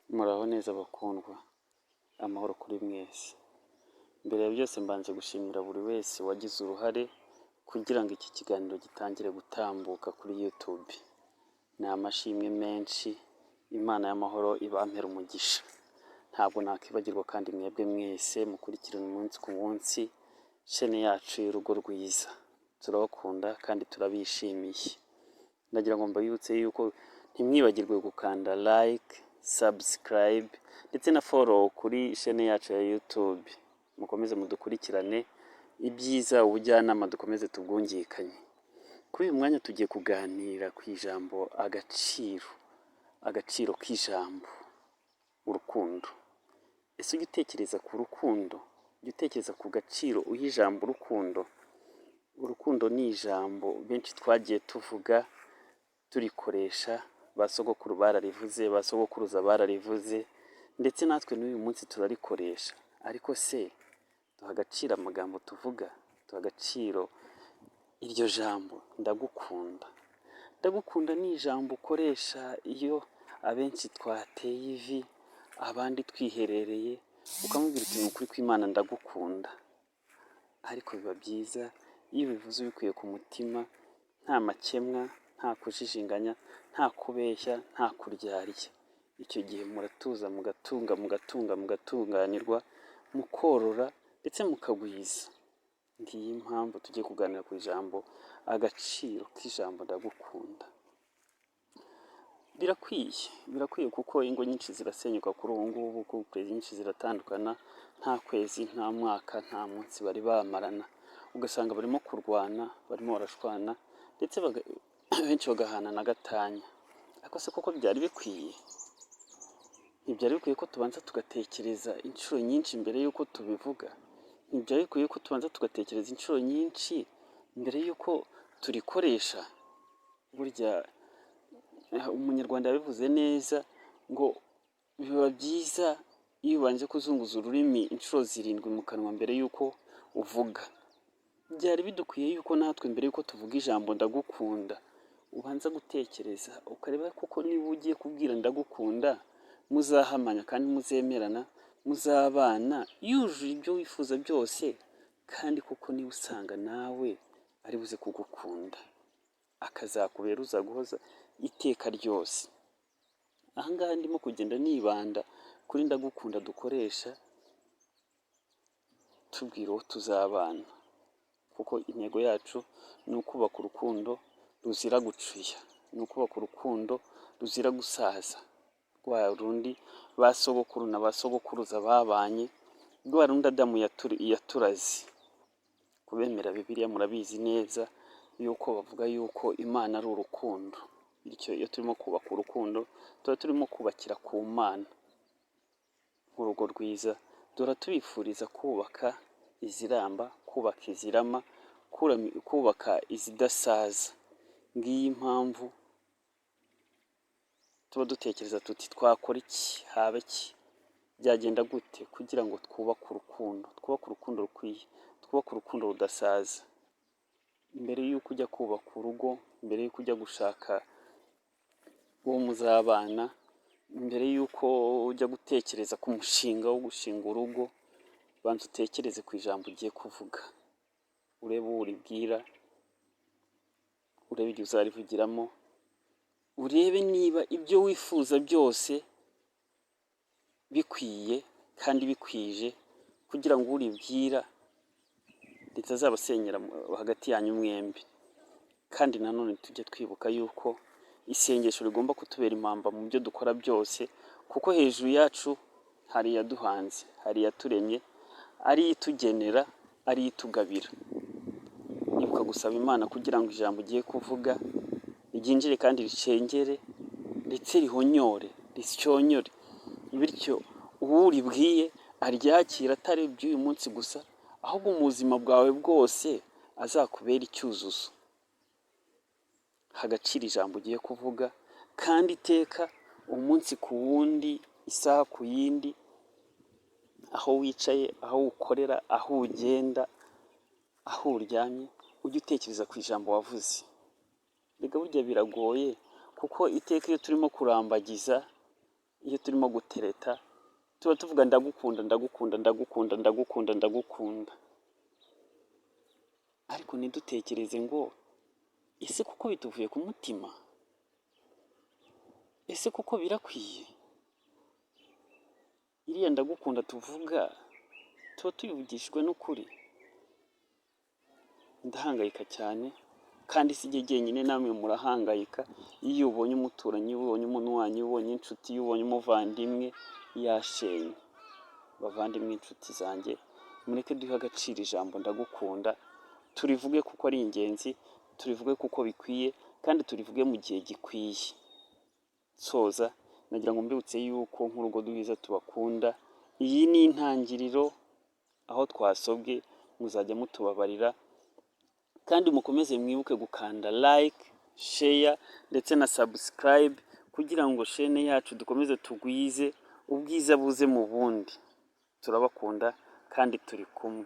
Muraho neza bakundwa, amahoro kuri mwese. Mbere ya byose mbanje gushimira buri wese wagize uruhare kugira ngo iki kiganiro gitangire gutambuka kuri YouTube. Ni amashimwe menshi, Imana y'amahoro ibampera umugisha. Ntabwo nakwibagirwa kandi mwebwe mwese mukurikirana umunsi ku munsi chaîne yacu y'urugo rwiza. Turabakunda kandi turabishimiye. Ndagira ngo mbayibutse yuko ntimwibagirwe gukanda like, subscribe ndetse na follow kuri chaîne yacu ya YouTube. Mukomeze mudukurikirane ibyiza, ubujyanama dukomeze tubwungikanye. Kuri uyu mwanya tugiye kuganira ku ijambo agaciro k'ijambo urukundo. Ese ujya utekereza ku rukundo? Ujya utekereza ku gaciro ijambo urukundo? Urukundo ni ijambo benshi twagiye tuvuga turikoresha, ba sogokuru bararivuze, ba sogokuruza bararivuze, ndetse natwe n'uyu munsi turarikoresha. Ariko se duha agaciro amagambo tuvuga? Duha agaciro iryo jambo ndagukunda? Ndagukunda ni ijambo ukoresha iyo abenshi twateye ivi, abandi twiherereye, ukamubwira uti ni ukuri kw'Imana ndagukunda. Ariko biba byiza iyo ubivuze ubikuye ku mutima, nta makemwa, nta kujijinganya, nta kubeshya, nta kuryarya. Icyo gihe muratuza, mugatunganirwa, mukorora ndetse mukagwiza. Ngiyi impamvu tugiye kuganira ku ijambo agaciro k'ijambo ndagukunda. Birakwiye kuko ingo nyinshi zirasenyuka kuri ubu ngubu, couple nyinshi ziratandukana, nta kwezi, nta mwaka, nta munsi bari bamarana. Ugasanga barimo kurwana, barimo barashwana, ndetse benshi bagahana na gatanya. Ariko se koko byari bikwiye? Ntibyari bikwiye ko tubanza tugatekereza inshuro nyinshi mbere y'uko tubivuga? Ntibyari bikwiye ko tubanza tugatekereza inshuro nyinshi mbere y'uko turikoresha? Burya umunyarwanda yabivuze neza ngo biba byiza iyo ubanje kuzunguza ururimi inshuro 7 mu kanwa mbere y'uko uvuga. Byari bidukwiye yuko natwe mbere y'uko tuvuga ijambo ndagukunda ubanza gutekereza ukareba kuko niba ugiye kubwira ndagukunda muzahamanya kandi muzemerana, muzabana yujuje ibyo wifuza byose, kandi kuko niba usanga nawe ari buze kugukunda, akazakubera uzaguhoza iteka ryose. Aha ngaha ndimo kugenda nibanda kuri ndagukunda dukoresha tubwira uwo tuzabana, kuko intego yacu ni ukubaka urukundo ruzira gucuya, ni ukubaka urukundo ruzira gusaza, rwa rundi ba sogokuru na ba sogokuruza babanye, rwa rundi Adamu yaturaze. Kubemera Bibiliya murabizi neza yuko bavuga yuko Imana ari urukundo, bityo iyo turimo kubaka urukundo tuba turimo kubakira ku Mana. Nk'urugo rwiza duhora tubifuriza kubaka iziramba, kubaka izirama, kubaka izidasaza. Ngiyi impamvu tuba dutekereza tuti twakora iki, haba iki, byagenda gute kugira ngo twubake urukundo rukwiye, twubake urukundo rudasaza. Mbere y'uko ujya kubaka urugo, mbere y'uko ujya gushaka uwo muzabana, mbere y'uko ujya gutekereza ku mushinga wo gushinga urugo, banza utekereze ku ijambo ugiye kuvuga. Urebe uwo uribwira, urebe igihe uzarivugiramo, urebe niba ibyo wifuza byose bikwiye kandi bikwije, kugira ngo uribwira ritazabasenyera hagati yanyu mwembi. Kandi nanone tujye twibuka yuko isengesho rigomba kutubera impamba mu byo dukora byose, kuko hejuru yacu hari iyaduhanze, hari iyaturemye, ari itugenera, ari itugabira. Ibuka gusaba Imana kugira ngo ijambo ugiye kuvuga ryinjire kandi ricengere, ndetse rihonyore, risyonyore, bityo uwo uribwiye aryakira atari iby'uyu munsi gusa, ahubwo mu buzima bwawe bwose azakubera icyuzuzo. Hagaciro ijambo ugiye kuvuga, kandi iteka umunsi ku wundi, isaha ku yindi, aho wicaye, aho ukorera, aho ugenda, aho uryamye, ujye utekereza ku ijambo wavuze. Reka burya biragoye, kuko iteka iyo turimo kurambagiza iyo turimo gutereta tuba tuvuga ndagukunda ndagukunda ndagukunda ndagukunda ndagukunda, ariko ntidutekereze ngo ese kuko bituvuye ku mutima, ese kuko birakwiye, iriya ndagukunda tuvuga tuba tuyivugishijwe n'ukuri. Ndahangayika cyane kandi si jye jyenyine, namwe murahangayika iyo ubonye umuturanyi, iyo ubonye umunywanyi, iyo ubonye inshuti, iyo ubonye umuvandimwe yashenye. Bavandimwe, inshuti zanjye, mureke duhe agaciro ijambo ndagukunda, turivuge kuko ari ingenzi, turivuge kuko bikwiye, kandi turivuge mu gihe gikwiye. Soza nagira ngo mbibutse yuko nk'urugo duhiza tubakunda, iyi ni intangiriro, aho twasobwe muzajya mutubabarira, kandi mukomeze mwibuke gukanda like, share ndetse na subscribe kugira ngo chaîne yacu dukomeze tugwize ubwiza buze mu bundi. Turabakunda kandi turi kumwe.